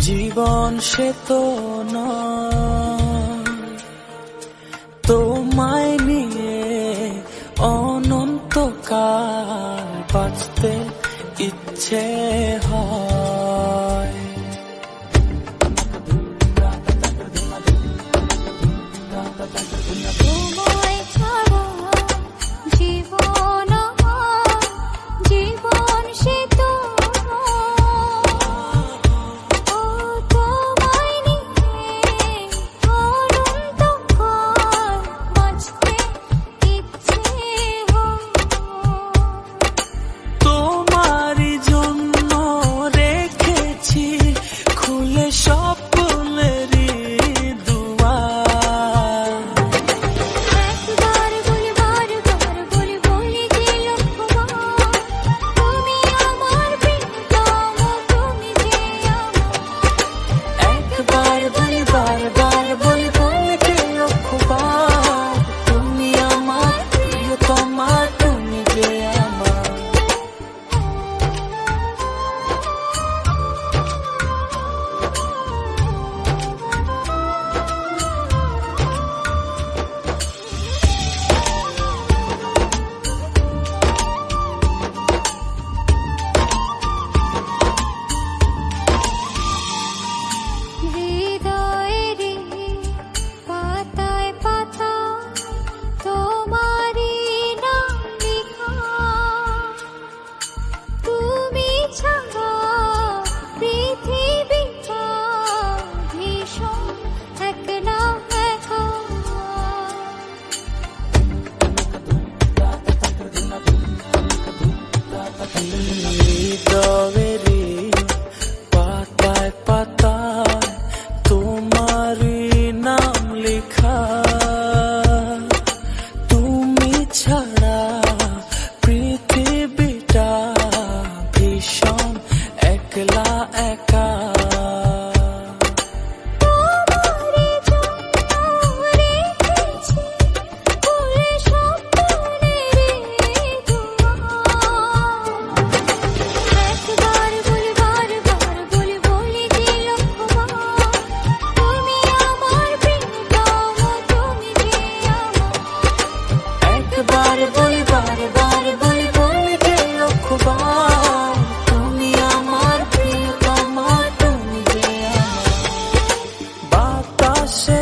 জীবন সে তো নয়, তোমায় নিয়ে অনন্তকাল বাঁচতে ইচ্ছে হয়। তোমায় ছাড়া জীবন আমার, জীবন সে তো তোমায় নিয়ে অনন্তকাল বাঁচতে ইচ্ছে হয়। তোমারই জন্য রেখেছি খুলে স্বপ্নেরই দুয়ার। একবার বলি বারবার বলি বলি যে লক্ষ্যবার, তুমি আমার প্রিয়তম, তুমি যে আমার। একবার বলি বারবার বলি বলি যে লক্ষ্যবার, তুমি আমার প্রিয়তমা, তুমি যে আমার। হৃদয়েরই পাতায় পাতায় তোমারই নাম লেখা, তুমি ছাড়া পৃথিবীটা ভীষণ একলা একা। হৃদয়েরই পাতায় পাতায় তোমারই নাম লেখা, তুমি ছাড়া পৃথিবীটা ভীষণ একলা একা। তোমারই জন্য রেখেছি খুলে স্বপ্নেরই দুয়ার। একবার বলি বারবার বলি বলি যে লক্ষ্যবার, তুমি আমার প্রিয়তম, তুমি যে আমার। একবার বলি বারবার বলি বলি যে লক্ষ্যবার, তুমি আমার প্রিয়তমা, তুমি যে আমার। বাতাসে